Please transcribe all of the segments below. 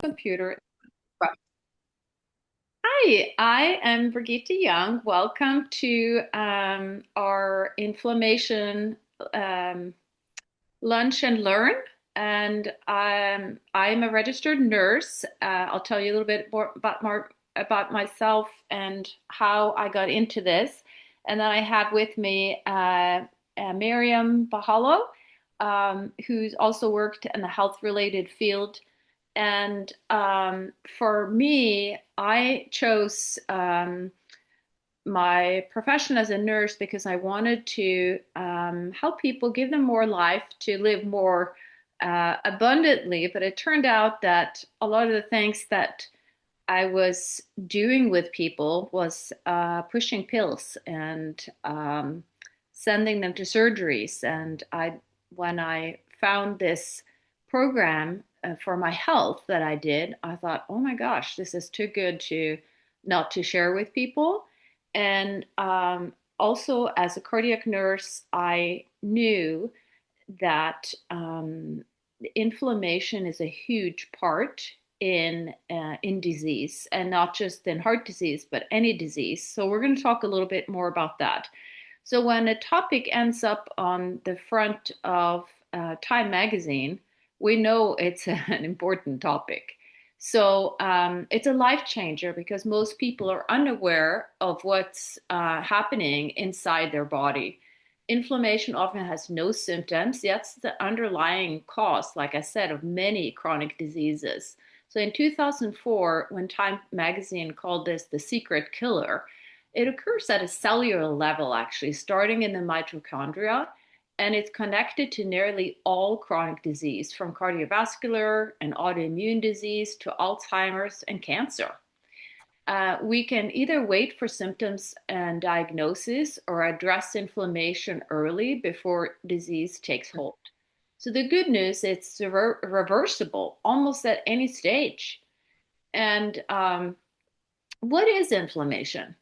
Computer. Hi, I am Brigitte Young. Welcome to our inflammation um, lunch and learn. And I'm a registered nurse. I'll tell you a little bit more about myself and how I got into this. And then I have with me Miriam Bahalo, who's also worked in the health-related field. And for me, I chose my profession as a nurse because I wanted to help people, give them more life, to live more abundantly. But it turned out that a lot of the things that I was doing with people was pushing pills and sending them to surgeries. And when I found this program for my health that I did, I thought, oh my gosh, this is too good to not to share with people. And also, as a cardiac nurse, I knew that inflammation is a huge part in disease, and not just in heart disease, but any disease. So we're going to talk a little bit more about that. So when a topic ends up on the front of Time magazine, we know it's an important topic. So it's a life changer because most people are unaware of what's happening inside their body. Inflammation often has no symptoms. That's the underlying cause, like I said, of many chronic diseases. So in 2004, when Time magazine called this the secret killer, it occurs at a cellular level, actually, starting in the mitochondria, and it's connected to nearly all chronic disease, from cardiovascular and autoimmune disease to Alzheimer's and cancer. We can either wait for symptoms and diagnosis or address inflammation early before disease takes hold. So the good news, it's reversible almost at any stage. And what is inflammation?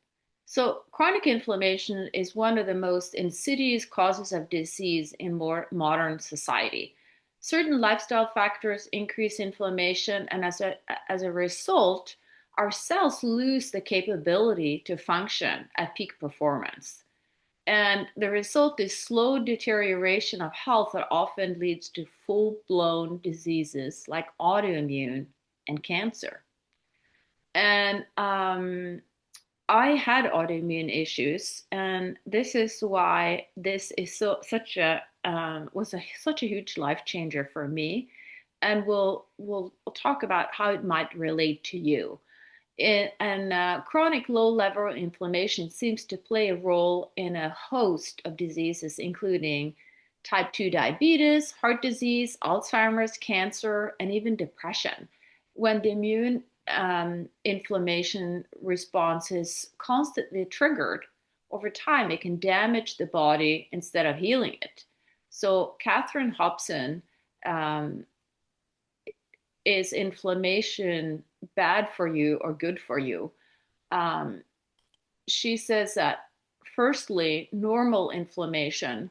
So chronic inflammation is one of the most insidious causes of disease in more modern society. Certain lifestyle factors increase inflammation, and as a result, our cells lose the capability to function at peak performance. And the result is slow deterioration of health that often leads to full blown diseases like autoimmune and cancer. And I had autoimmune issues, and this is why this is such a huge life changer for me. And we'll talk about how it might relate to you. Chronic low level inflammation seems to play a role in a host of diseases, including type 2 diabetes, heart disease, Alzheimer's, cancer, and even depression. When the immune inflammation response is constantly triggered, over time it can damage the body instead of healing it. So, Catherine Hobson, um, is inflammation bad for you or good for you? Um, she says that, firstly, normal inflammation.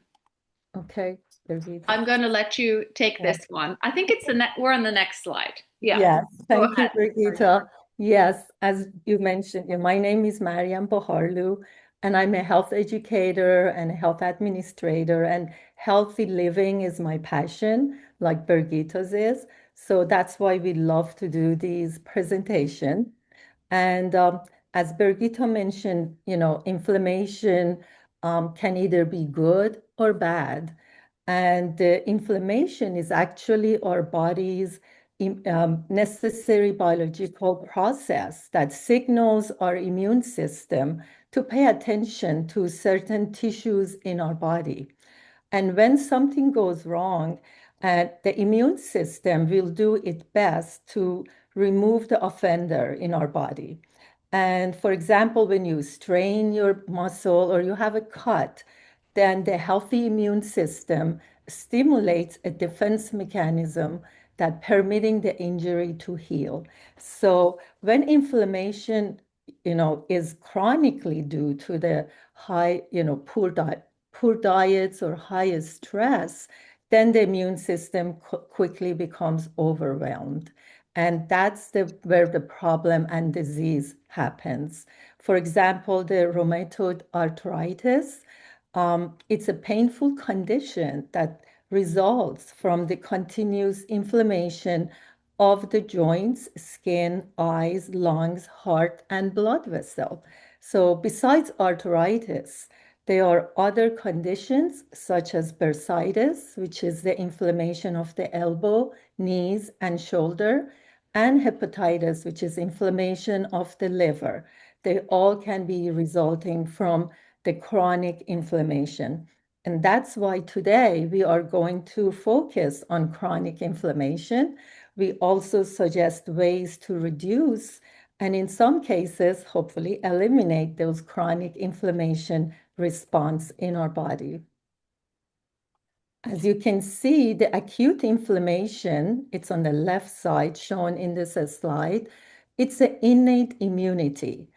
Okay, Birgitta. I'm going to let you take Yeah. this one. I think we're on the next slide. Yeah, Yes, go thank you, ahead. Birgitta. Yes, as you mentioned, my name is Mariam Baharlu, and I'm a health educator and a health administrator, and healthy living is my passion, like Birgitta's is. So that's why we love to do these presentation. And as Birgitta mentioned, inflammation can either be good or bad. And inflammation is actually our body's necessary biological process that signals our immune system to pay attention to certain tissues in our body. And when something goes wrong, the immune system will do its best to remove the offender in our body. And for example, when you strain your muscle or you have a cut, then the healthy immune system stimulates a defense mechanism that permitting the injury to heal. So when inflammation, is chronically due to the high, poor diets or high stress, then the immune system quickly becomes overwhelmed. And that's where the problem and disease happens. For example, the rheumatoid arthritis, it's a painful condition that results from the continuous inflammation of the joints, skin, eyes, lungs, heart, and blood vessel. So besides arthritis, there are other conditions such as bursitis, which is the inflammation of the elbow, knees, and shoulder, and hepatitis, which is inflammation of the liver. They all can be resulting from the chronic inflammation. And that's why today we are going to focus on chronic inflammation. We also suggest ways to reduce and in some cases, hopefully eliminate those chronic inflammation response in our body. As you can see, the acute inflammation, it's on the left side shown in this slide. It's an innate immunity.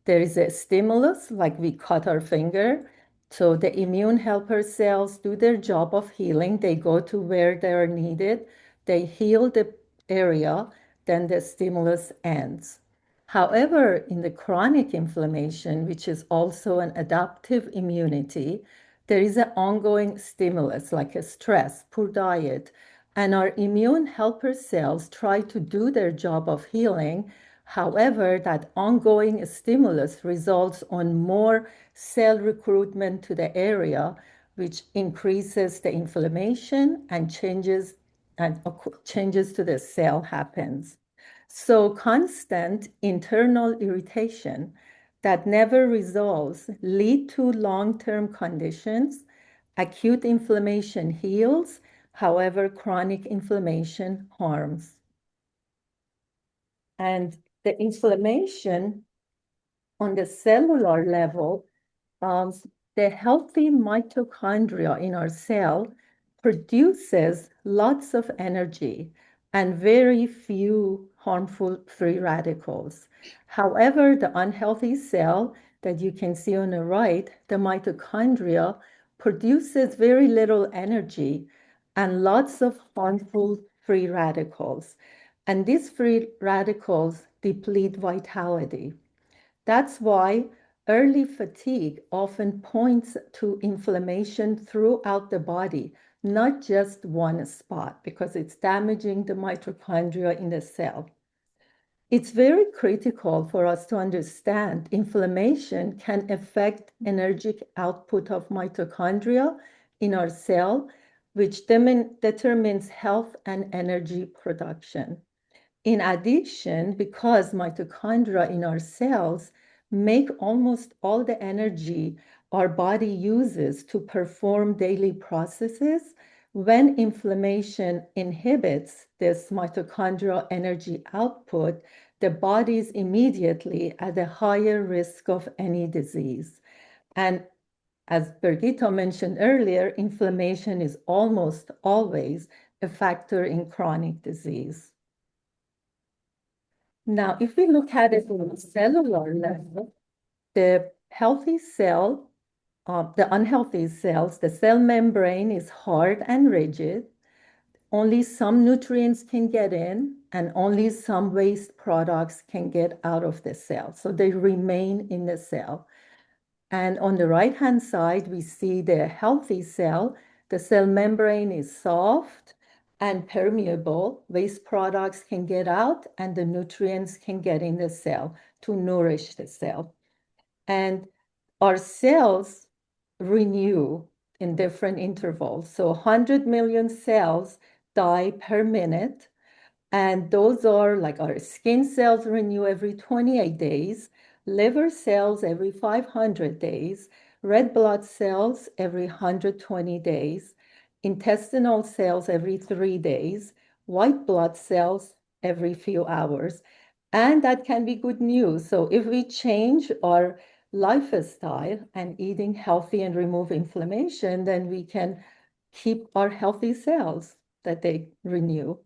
There is a stimulus, like we cut our finger. So the immune helper cells do their job of healing. They go to where they are needed. They heal the area, then the stimulus ends. However, in the chronic inflammation, which is also an adaptive immunity, there is an ongoing stimulus like a stress, poor diet, and our immune helper cells try to do their job of healing. However, that ongoing stimulus results on more cell recruitment to the area, which increases the inflammation and changes to the cell happens. So constant internal irritation that never resolves lead to long-term conditions. Acute inflammation heals, however, chronic inflammation harms. And the inflammation on the cellular level, the healthy mitochondria in our cell produces lots of energy and very few harmful free radicals. However, the unhealthy cell that you can see on the right, the mitochondria, produces very little energy and lots of harmful free radicals. And these free radicals deplete vitality. That's why early fatigue often points to inflammation throughout the body, not just one spot, because it's damaging the mitochondria in the cell. It's very critical for us to understand inflammation can affect energetic output of mitochondria in our cell, which determines health and energy production. In addition, because mitochondria in our cells make almost all the energy our body uses to perform daily processes, when inflammation inhibits this mitochondrial energy output, the body is immediately at a higher risk of any disease. And as Birgitta mentioned earlier, inflammation is almost always a factor in chronic disease. Now, if we look at it on a cellular level, the healthy cell, the unhealthy cells, the cell membrane is hard and rigid. Only some nutrients can get in, and only some waste products can get out of the cell. So they remain in the cell. And on the right-hand side, we see the healthy cell. The cell membrane is soft and permeable. Waste products can get out and the nutrients can get in the cell to nourish the cell. And our cells renew in different intervals. So 100 million cells die per minute. And those are like our skin cells renew every 28 days, liver cells every 500 days, red blood cells every 120 days, intestinal cells every 3 days, white blood cells every few hours. And that can be good news. So if we change our lifestyle and eating healthy and remove inflammation, then we can keep our healthy cells that they renew.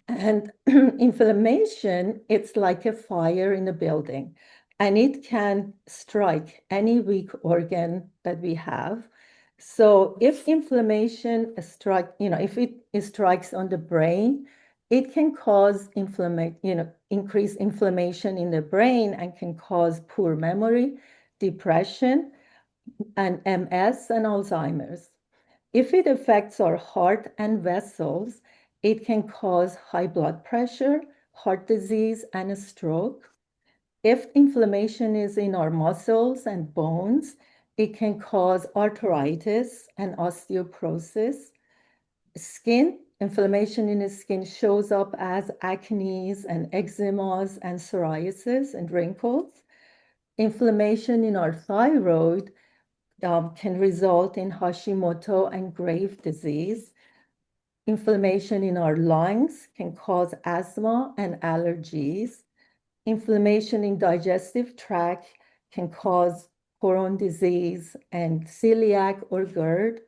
And inflammation, it's like a fire in a building, and it can strike any weak organ that we have. So if inflammation strikes, if it strikes on the brain, It can cause increase inflammation in the brain and can cause poor memory, depression, and MS and Alzheimer's. If it affects our heart and vessels, it can cause high blood pressure, heart disease, and a stroke. If inflammation is in our muscles and bones, it can cause arthritis and osteoporosis. Skin inflammation in the skin shows up as acne and eczemas and psoriasis and wrinkles. Inflammation in our thyroid can result in Hashimoto and Graves' disease. Inflammation in our lungs can cause asthma and allergies. Inflammation in digestive tract can cause Crohn's disease and celiac or GERD.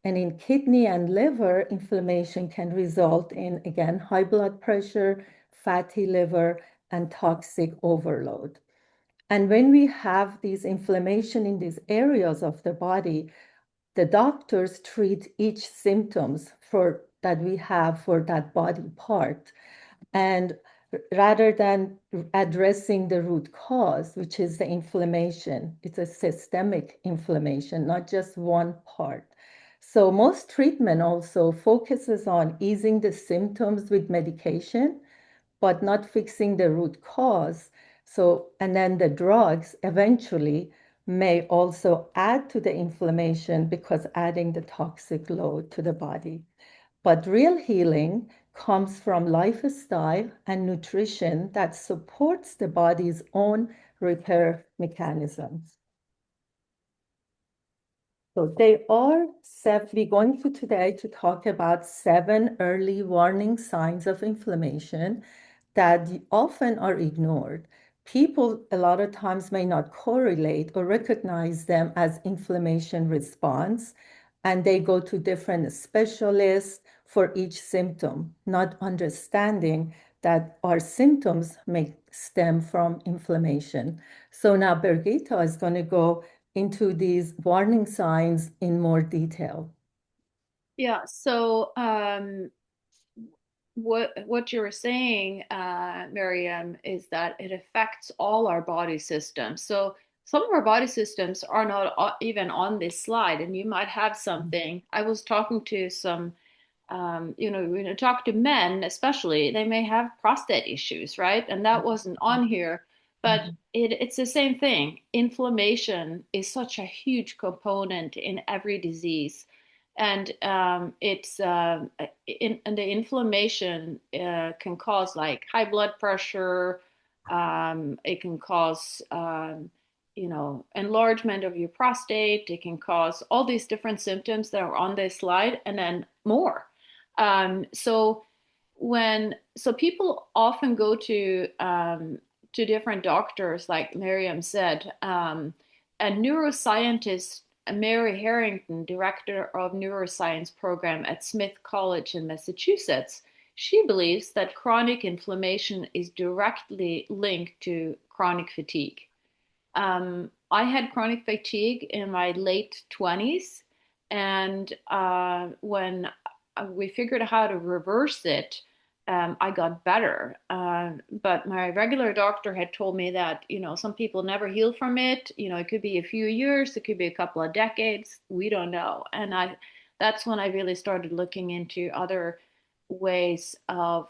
And in kidney and liver, inflammation can result in, again, high blood pressure, fatty liver, and toxic overload. And when we have these inflammation in these areas of the body, the doctors treat each symptoms that we have for that body part. And rather than addressing the root cause, which is the inflammation, it's a systemic inflammation, not just one part. So most treatment also focuses on easing the symptoms with medication, but not fixing the root cause. So, and then the drugs eventually may also add to the inflammation because adding the toxic load to the body. But real healing comes from lifestyle and nutrition that supports the body's own repair mechanisms. So we're going to today to talk about 7 early warning signs of inflammation that often are ignored. People a lot of times may not correlate or recognize them as inflammation response, and they go to different specialists for each symptom, not understanding that our symptoms may stem from inflammation. So now Birgitta is going to go into these warning signs in more detail. Yeah, so what you're saying, Miriam, is that it affects all our body systems. So some of our body systems are not even on this slide, and you might have something. I was talking to some, when you talk to men, especially, they may have prostate issues, right? And that wasn't on here, but Mhm. it's the same thing. Inflammation is such a huge component in every disease. And and the inflammation can cause like high blood pressure. It can cause enlargement of your prostate. It can cause all these different symptoms that are on this slide, and then more. So people often go to different doctors, like Miriam said, and neuroscientist Mary Harrington, director of neuroscience program at Smith College in Massachusetts, she believes that chronic inflammation is directly linked to chronic fatigue. I had chronic fatigue in my late 20s, and when we figured out how to reverse it, I got better. But my regular doctor had told me that, some people never heal from it. It could be a few years, it could be a couple of decades. We don't know. And that's when I really started looking into other ways of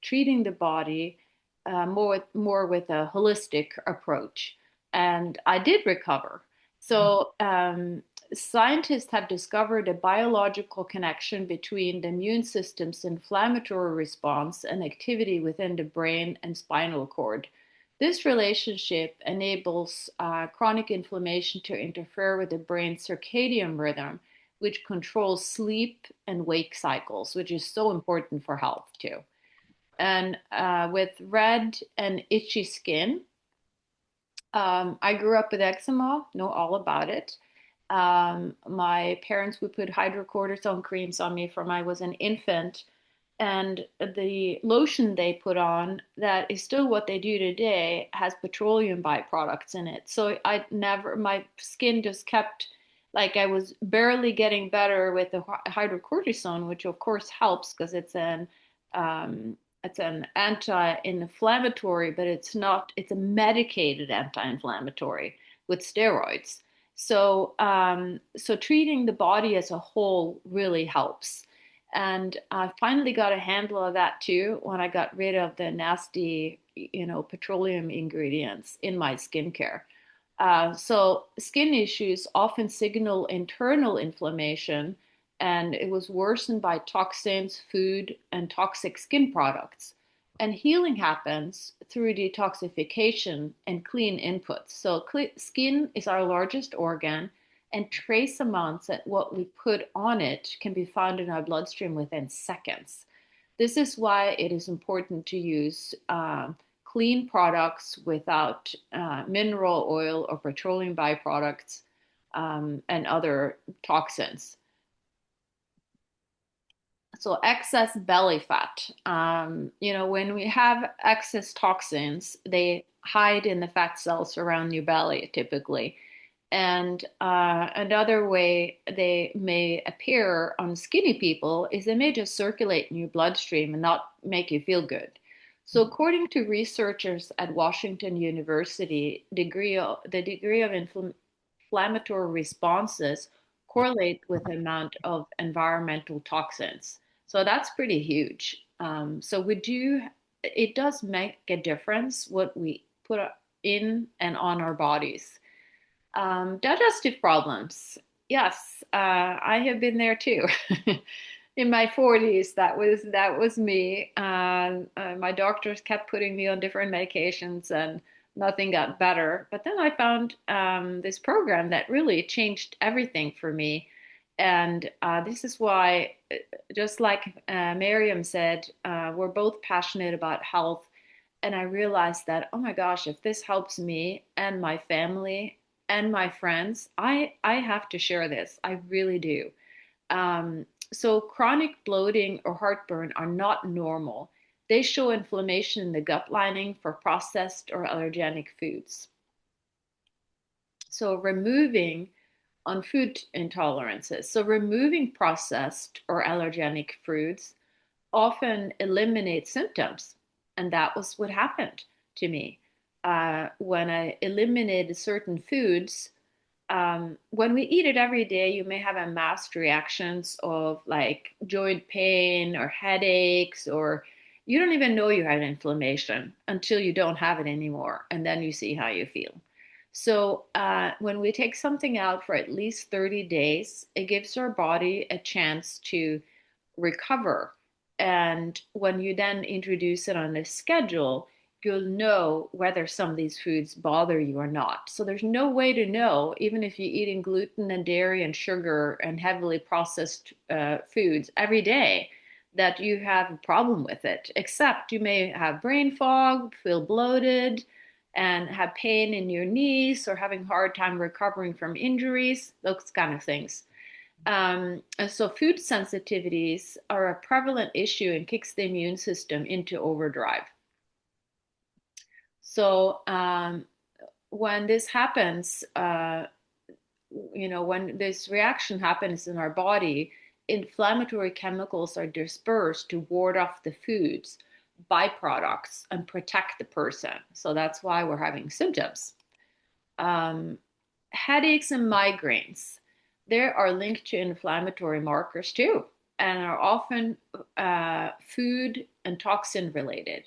treating the body more with a holistic approach. And I did recover. So scientists have discovered a biological connection between the immune system's inflammatory response and activity within the brain and spinal cord. This relationship enables chronic inflammation to interfere with the brain's circadian rhythm, which controls sleep and wake cycles, which is so important for health too. And with red and itchy skin, I grew up with eczema, know all about it. My parents would put hydrocortisone creams on me from I was an infant. And the lotion they put on, that is still what they do today, has petroleum byproducts in it. So my skin just kept, like I was barely getting better with the hydrocortisone, which of course helps because it's an It's an anti-inflammatory, but it's not, it's a medicated anti-inflammatory with steroids. So treating the body as a whole really helps. And I finally got a handle of that too when I got rid of the nasty, petroleum ingredients in my skincare. So skin issues often signal internal inflammation, and it was worsened by toxins, food, and toxic skin products. And healing happens through detoxification and clean inputs. So skin is our largest organ, and trace amounts of what we put on it can be found in our bloodstream within seconds. This is why it is important to use clean products without mineral oil or petroleum byproducts and other toxins. So excess belly fat. When we have excess toxins, they hide in the fat cells around your belly typically. And another way they may appear on skinny people is they may just circulate in your bloodstream and not make you feel good. So, according to researchers at Washington University, the degree of inflammatory responses correlate with the amount of environmental toxins. So that's pretty huge. It does make a difference what we put in and on our bodies. Digestive problems. Yes, I have been there too. In my 40s, that was me. My doctors kept putting me on different medications, and nothing got better. But then I found this program that really changed everything for me. And this is why, just like Miriam said, we're both passionate about health. And I realized that, oh my gosh, if this helps me and my family and my friends, I have to share this. I really do. So chronic bloating or heartburn are not normal. They show inflammation in the gut lining for processed or allergenic foods. So removing on food intolerances. So removing processed or allergenic foods often eliminates symptoms. And that was what happened to me. When I eliminated certain foods, when we eat it every day, you may have a masked reactions of like joint pain or headaches, or you don't even know you have inflammation until you don't have it anymore. And then you see how you feel. So when we take something out for at least 30 days, it gives our body a chance to recover. And when you then introduce it on a schedule, you'll know whether some of these foods bother you or not. So there's no way to know, even if you're eating gluten and dairy and sugar and heavily processed foods every day, that you have a problem with it, except you may have brain fog, feel bloated, and have pain in your knees or having a hard time recovering from injuries, those kind of things. So food sensitivities are a prevalent issue and kicks the immune system into overdrive. So when this happens, when this reaction happens in our body, inflammatory chemicals are dispersed to ward off the food's byproducts and protect the person. So that's why we're having symptoms. Um, Headaches and migraines, they are linked to inflammatory markers too, and are often food and toxin related.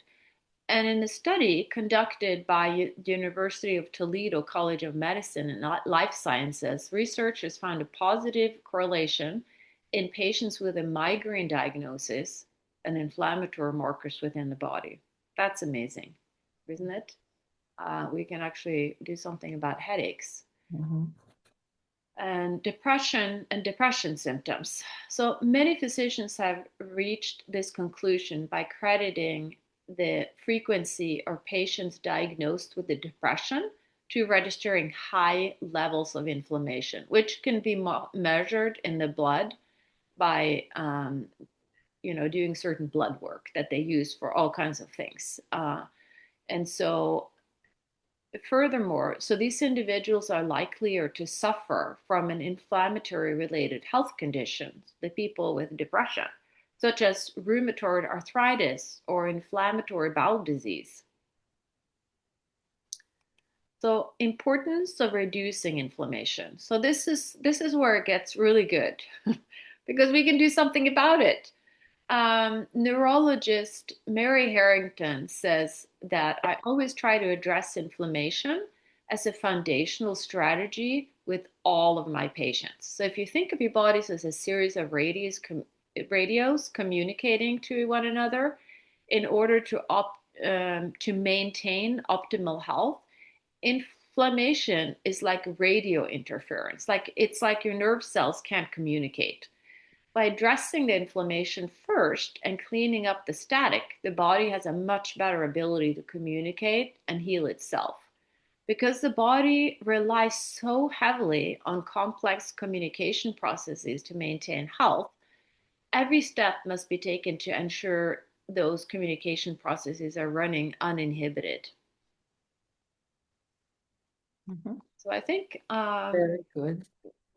And in a study conducted by the University of Toledo College of Medicine and Life Sciences, researchers found a positive correlation in patients with a migraine diagnosis and inflammatory markers within the body. That's amazing, isn't it? We can actually do something about headaches. Mhm. And depression symptoms. So many physicians have reached this conclusion by crediting the frequency of patients diagnosed with the depression to registering high levels of inflammation, which can be measured in the blood by doing certain blood work that they use for all kinds of things. And so Furthermore, so these individuals are likelier to suffer from an inflammatory related health condition, the people with depression. such as rheumatoid arthritis or inflammatory bowel disease. So, importance of reducing inflammation. So this is where it gets really good because we can do something about it. Neurologist Mary Harrington says that I always try to address inflammation as a foundational strategy with all of my patients. So if you think of your bodies as a series of radios communicating to one another in order to maintain optimal health, inflammation is like radio interference. Like it's like your nerve cells can't communicate. By addressing the inflammation first and cleaning up the static, the body has a much better ability to communicate and heal itself. Because the body relies so heavily on complex communication processes to maintain health, every step must be taken to ensure those communication processes are running uninhibited. So I think Very good.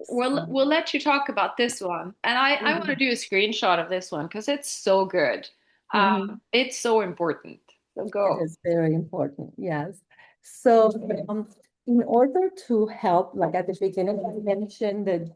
we'll let you talk about this one, and I want to do a screenshot of this one because it's so good. It's so important. So It go. is very important, yes. So, in order to help, like at the beginning, I mentioned that,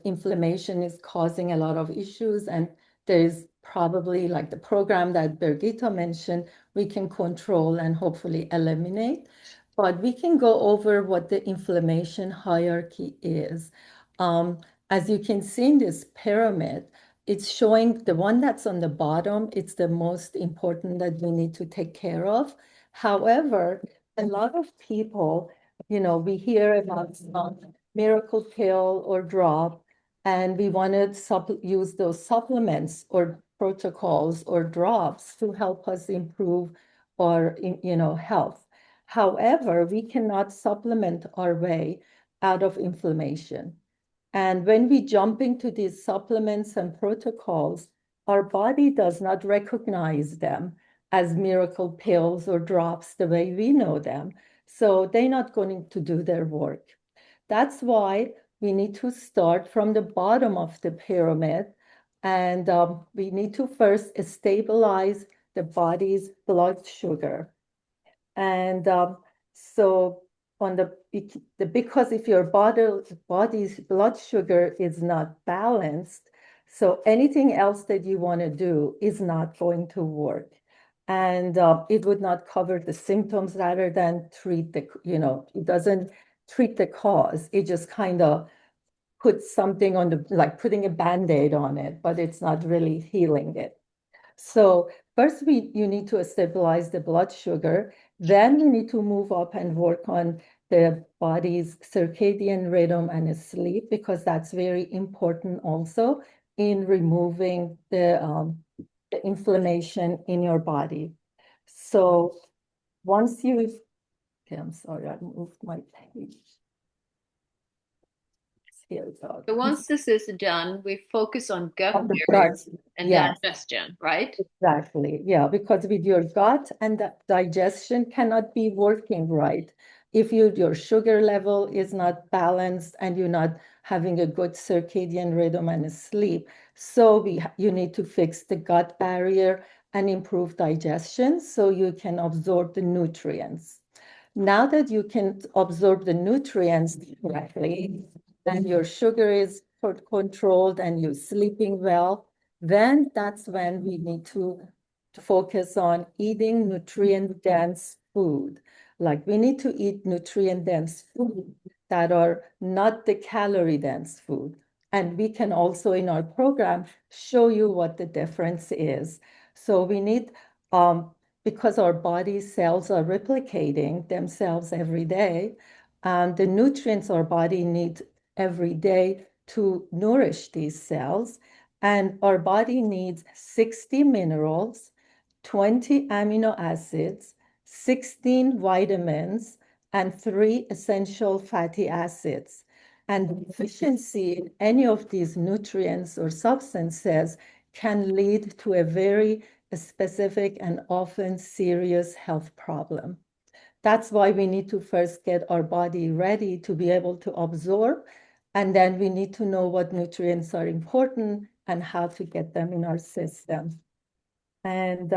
inflammation is causing a lot of issues, and there is probably like the program that Birgitta mentioned, we can control and hopefully eliminate. But we can go over what the inflammation hierarchy is. As you can see in this pyramid, it's showing the one that's on the bottom, it's the most important that we need to take care of. However, a lot of people, we hear about some miracle pill or drop, and we want to use those supplements or protocols or drops to help us improve our, health. However, we cannot supplement our way out of inflammation. And when we jump into these supplements and protocols, our body does not recognize them as miracle pills or drops the way we know them. So they're not going to do their work. That's why we need to start from the bottom of the pyramid. And we need to first stabilize the body's blood sugar. And so on because if your body's blood sugar is not balanced, so anything else that you want to do is not going to work. And it would not cover the symptoms rather than it doesn't treat the cause. It just kind of puts something like putting a Band-Aid on it, but it's not really healing it. So first you need to stabilize the blood sugar. Then you need to move up and work on the body's circadian rhythm and sleep, because that's very important also in removing the inflammation in your body. So once you, okay, I'm sorry, I moved my page. Here we go. So once this is done, we focus on gut On the barrier gut, and yes. digestion, right? Exactly. Yeah, because with your gut and the digestion cannot be working right. If your sugar level is not balanced and you're not having a good circadian rhythm and sleep, so you need to fix the gut barrier and improve digestion so you can absorb the nutrients. Now that you can absorb the nutrients correctly and your sugar is controlled and you're sleeping well, then that's when we need to focus on eating nutrient-dense food. Like we need to eat nutrient-dense food that are not the calorie-dense food. And we can also in our program show you what the difference is. So we need, because our body cells are replicating themselves every day, and the nutrients our body needs every day to nourish these cells. And our body needs 60 minerals, 20 amino acids, 16 vitamins, and 3 essential fatty acids. And deficiency in any of these nutrients or substances can lead to a very specific and often serious health problem. That's why we need to first get our body ready to be able to absorb, and then we need to know what nutrients are important and how to get them in our system. And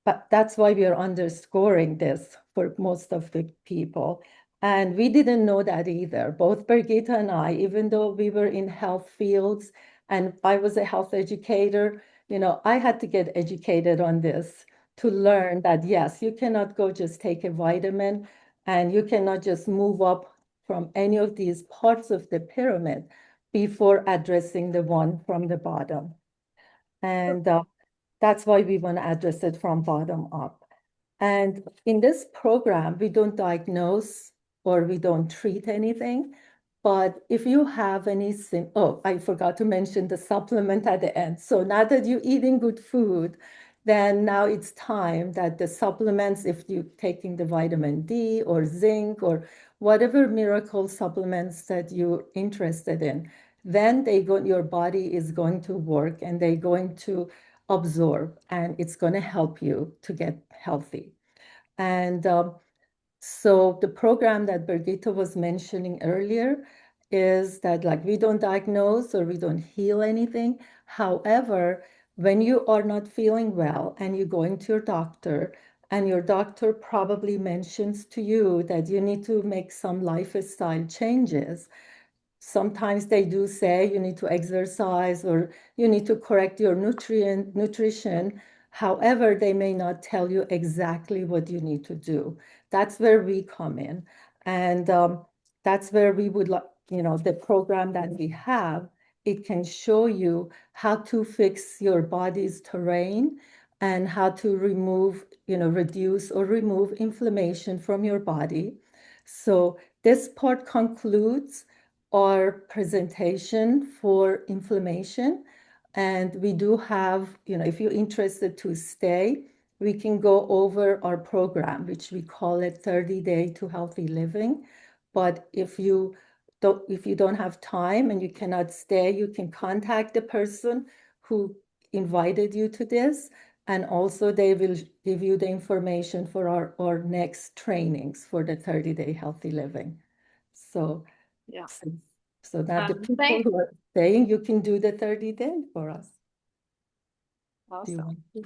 but that's why we are underscoring this for most of the people. And we didn't know that either. Both Birgitta and I, even though we were in health fields and I was a health educator, I had to get educated on this to learn that, yes, you cannot go just take a vitamin and you cannot just move up from any of these parts of the pyramid before addressing the one from the bottom. And that's why we want to address it from bottom up. And in this program, we don't diagnose or we don't treat anything. But if you have anything, oh, I forgot to mention the supplement at the end. So now that you're eating good food, then now it's time that the supplements, if you're taking the vitamin D or zinc or whatever miracle supplements that you're interested in, then your body is going to work and they're going to absorb and it's going to help you to get healthy. And so the program that Birgitta was mentioning earlier is that like we don't diagnose or we don't heal anything. However, when you are not feeling well and you're going to your doctor and your doctor probably mentions to you that you need to make some lifestyle changes, sometimes they do say you need to exercise or you need to correct your nutrition. However, they may not tell you exactly what you need to do. That's where we come in. And that's where we would like, the program that we have, it can show you how to fix your body's terrain and how to reduce or remove inflammation from your body. So this part concludes our presentation for inflammation. And we do have, if you're interested to stay, we can go over our program, which we call it 30 Day to Healthy Living. But if you don't have time and you cannot stay, you can contact the person who invited you to this. And also they will give you the information for our next trainings for the 30 Day Healthy Living. So Yeah. so that the people Thank who are saying you can do the 30 day for us. Do you Awesome. want to?